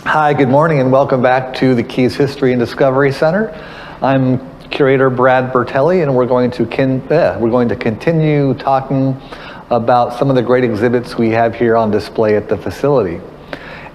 Hi, good morning, and welcome back to the Keys History and Discovery Center. I'm Curator Brad Bertelli, and we're going to continue talking about some of the great exhibits we have here on display at the facility.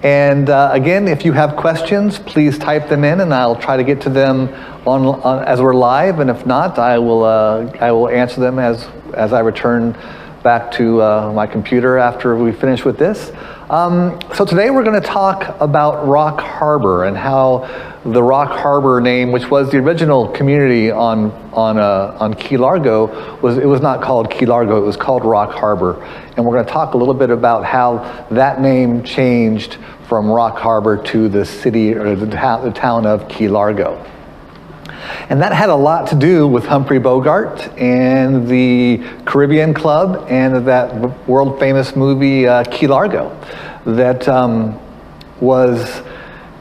And again, if you have questions, please type them in, and I'll try to get to them as we're live. And if not, I will answer them as I return back to my computer after we finish with this. So today we're going to talk about Rock Harbor and how the Rock Harbor name, which was the original community on Key Largo, it was not called Key Largo, it was called Rock Harbor. And we're going to talk a little bit about how that name changed from Rock Harbor to the city or the town of Key Largo. And that had a lot to do with Humphrey Bogart and the Caribbean Club and that world famous movie Key Largo that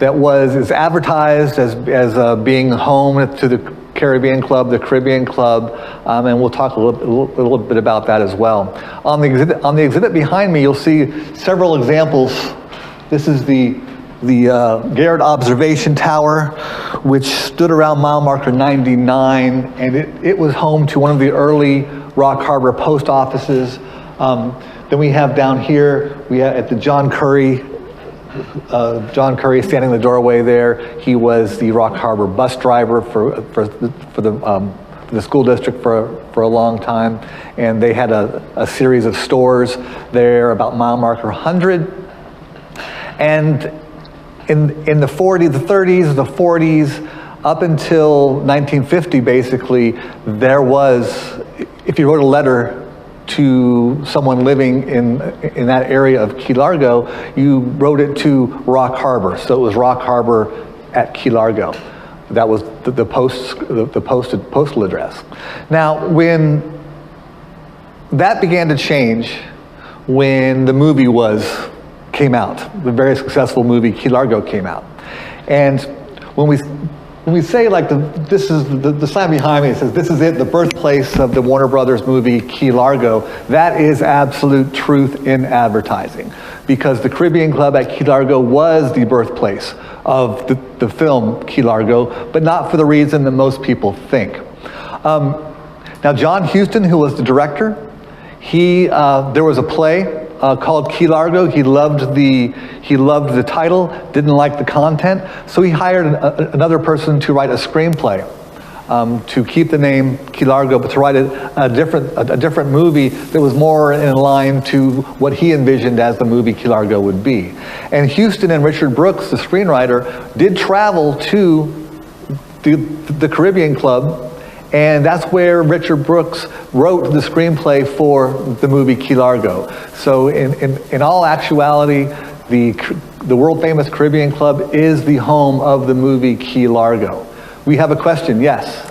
is advertised as being home to the Caribbean Club, the Caribbean Club, and we'll talk a little bit about that as well. On the exhibit behind me, you'll see several examples. This is the Garrett Observation Tower, which stood around mile marker 99, and it was home to one of the early Rock Harbor post offices. Then we have down here, at the John Curry standing in the doorway there. He was the Rock Harbor bus driver for the school district for a long time, and they had a series of stores there about mile marker 100. And in the 30s, the 40s, up until 1950, basically, there was, if you wrote a letter to someone living in that area of Key Largo, you wrote it to Rock Harbor. So it was Rock Harbor at Key Largo. That was the posted postal address. Now, when that began to change, when the movie came out, the very successful movie Key Largo came out, and when we say this is the sign behind me, it says this is it, the birthplace of the Warner Brothers movie Key Largo. That is absolute truth in advertising, because the Caribbean Club at Key Largo was the birthplace of the film Key Largo, but not for the reason that most people think. Now, John Huston, who was the director, there was a play called Key Largo. He loved the title, didn't like the content, so he hired another person to write a screenplay to keep the name Key Largo, but to write a different movie that was more in line to what he envisioned as the movie Key Largo would be. And Huston and Richard Brooks, the screenwriter, did travel to the Caribbean Club. And that's where Richard Brooks wrote the screenplay for the movie Key Largo. So in all actuality, the world famous Caribbean Club is the home of the movie Key Largo. We have a question, yes?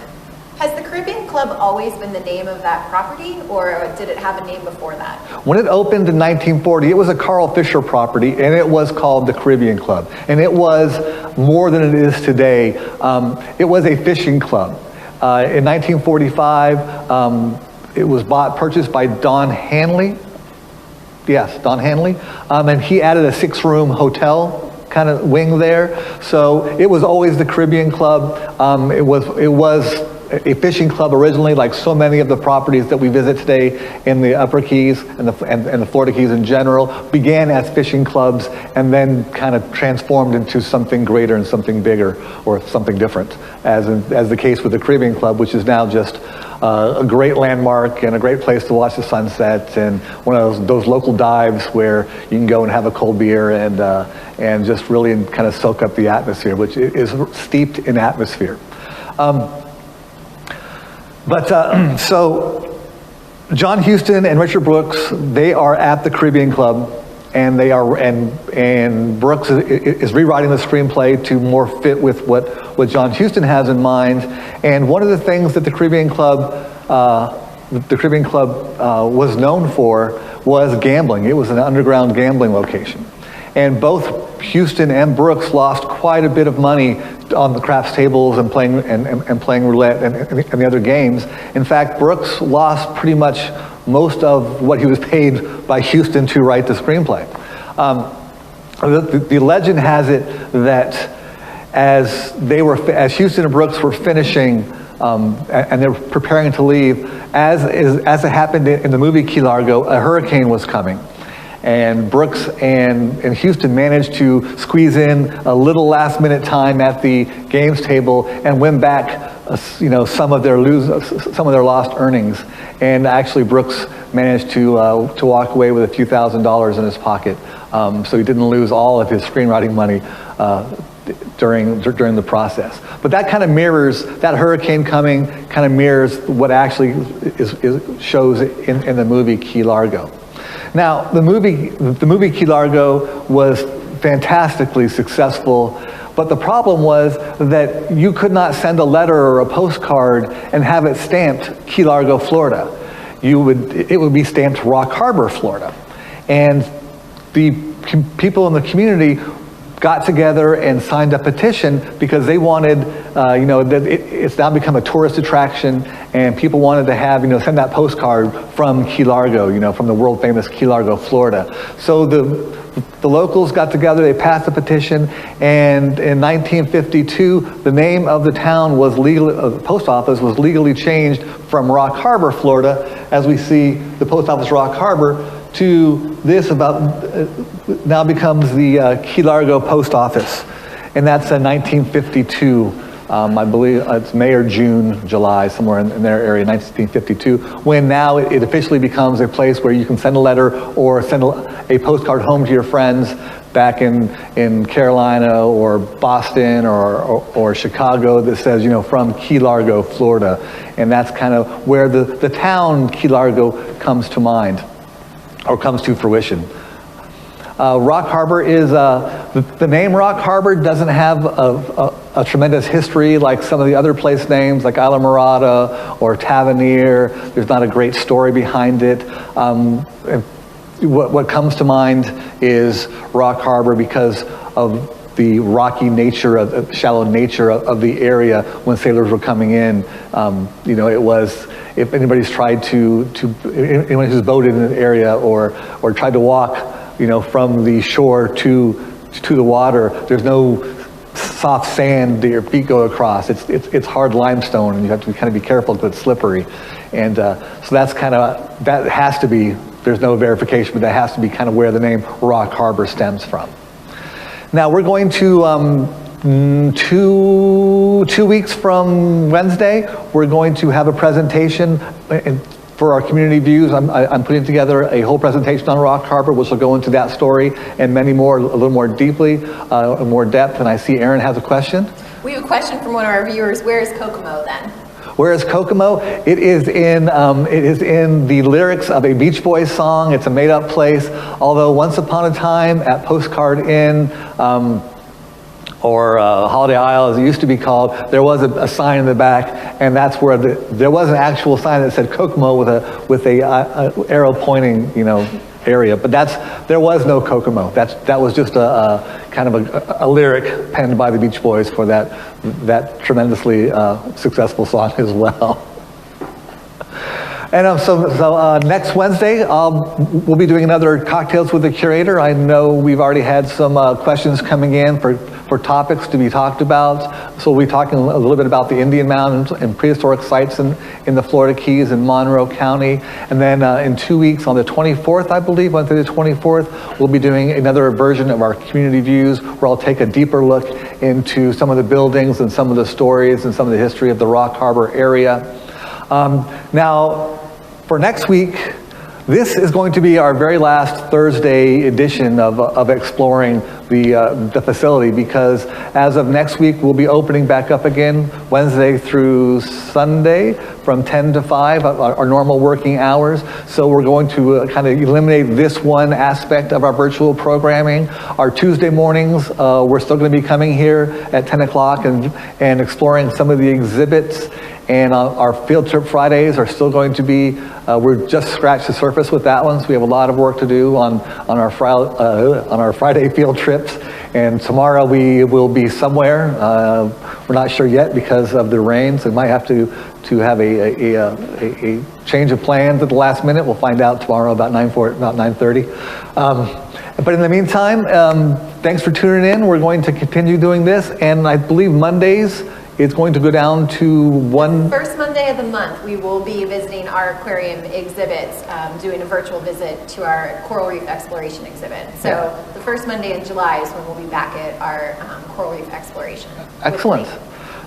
Has the Caribbean Club always been the name of that property, or did it have a name before that? When it opened in 1940, it was a Carl Fisher property, and it was called the Caribbean Club. And it was more than it is today. It was a fishing club. In 1945, it was purchased by Don Hanley. Yes, Don Hanley. And he added a 6-room hotel kind of wing there. So it was always the Caribbean Club. It was a fishing club originally, like so many of the properties that we visit today in the Upper Keys and the Florida Keys in general, began as fishing clubs and then kind of transformed into something greater and something bigger or something different, as the case with the Caribbean Club, which is now just a great landmark and a great place to watch the sunset, and one of those local dives where you can go and have a cold beer and just really kind of soak up the atmosphere, which is steeped in atmosphere. So John Huston and Richard Brooks, they are at the Caribbean Club, and Brooks is rewriting the screenplay to more fit with what John Huston has in mind. And one of the things that the Caribbean Club was known for was gambling. It was an underground gambling location. And both Huston and Brooks lost quite a bit of money on the craps tables and playing roulette and the other games. In fact, Brooks lost pretty much most of what he was paid by Huston to write the screenplay. The legend has it that as Houston and Brooks were finishing and they were preparing to leave, as it happened in the movie Key Largo, a hurricane was coming. And Brooks and Houston managed to squeeze in a little last-minute time at the games table and win back, some of their lost earnings. And actually, Brooks managed to walk away with a few $1,000s in his pocket, so he didn't lose all of his screenwriting money during the process. But that kind of mirrors, that hurricane coming kind of mirrors what actually shows in the movie Key Largo. Now, the movie Key Largo was fantastically successul, but the problem was that you could not send a letter or a postcard and have it stamped Key Largo, Florida. It would be stamped Rock Harbor, Florida. And the people in the community got together and signed a petition because they wanted, that it's now become a tourist attraction, and people wanted to have, send that postcard from Key Largo, from the world famous Key Largo, Florida. So the locals got together, they passed a petition, and in 1952, the name of the town was the post office was legally changed from Rock Harbor, Florida, as we see the post office Rock Harbor, to this now becomes the Key Largo Post Office. And that's in 1952, I believe it's May or June, July, somewhere in their area, 1952, when now it officially becomes a place where you can send a letter or send a postcard home to your friends back in Carolina or Boston or Chicago that says, from Key Largo, Florida. And that's kind of where the town Key Largo comes to mind, or comes to fruition. Rock Harbor is, the name Rock Harbor doesn't have a tremendous history like some of the other place names like Isla Mirada or Tavernier. There's not a great story behind it. What comes to mind is Rock Harbor because of the rocky nature, shallow nature of the area when sailors were coming in. It was, if anybody's tried anyone who's boated in an area or tried to walk, from the shore to the water, there's no soft sand that your feet go across. It's hard limestone, and you have to kind of be careful because it's slippery. And so that has to be, there's no verification, but that has to be kind of where the name Rock Harbor stems from. Now we're going to, 2 weeks from Wednesday, we're going to have a presentation for our community views. I'm putting together a whole presentation on Rock Harbor, which will go into that story and many more, a little more deeply, more depth. And I see Aaron has a question. We have a question from one of our viewers. Where is Kokomo then? Where is Kokomo? It is in the lyrics of a Beach Boys song. It's a made-up place. Although once upon a time at Postcard Inn, or Holiday Isle, as it used to be called, there was a sign in the back, and that's where there was an actual sign that said Kokomo with a arrow pointing, area. But there was no Kokomo. That was just a kind of a lyric penned by the Beach Boys for that tremendously successful song as well. And so next Wednesday, we'll be doing another Cocktails with the Curator. I know we've already had some questions coming in for topics to be talked about. So we'll be talking a little bit about the Indian Mountains and prehistoric sites in the Florida Keys in Monroe County. And then in 2 weeks, on the 24th, I believe, Wednesday the 24th, we'll be doing another version of our community views where I'll take a deeper look into some of the buildings and some of the stories and some of the history of the Rock Harbor area. Now, for next week, this is going to be our very last Thursday edition of exploring the facility, because as of next week, we'll be opening back up again Wednesday through Sunday from 10 to 5, our normal working hours. So we're going to kind of eliminate this one aspect of our virtual programming. Our Tuesday mornings, we're still going to be coming here at 10 o'clock and exploring some of the exhibits. And our field trip Fridays are still going to be, we're just scratched the surface with that one, so we have a lot of work to do on our Friday field trips. And tomorrow we will be somewhere. We're not sure yet because of the rain, so we might have to have a change of plans at the last minute. We'll find out tomorrow about 9:30. But in the meantime, thanks for tuning in. We're going to continue doing this, and I believe Mondays it's going to go down to one. First Monday of the month, we will be visiting our aquarium exhibits, doing a virtual visit to our coral reef exploration exhibit. So the first Monday in July is when we'll be back at our coral reef exploration. Excellent.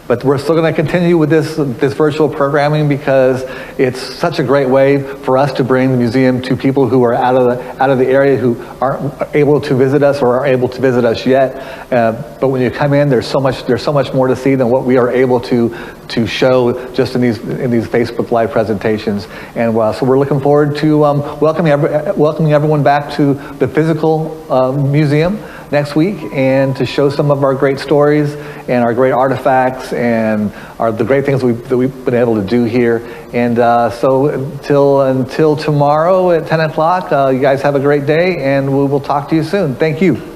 But we're still going to continue with this virtual programming because it's such a great way for us to bring the museum to people who are out of the area who aren't able to visit us or aren't able to visit us yet. But when you come in, there's so much more to see than what we are able to show just in these Facebook Live presentations. And so we're looking forward to welcoming everyone back to the physical museum next week, and to show some of our great stories and our great artifacts and the great things that we've been able to do here. And so until tomorrow at 10 o'clock, you guys have a great day, and we will talk to you soon. Thank you.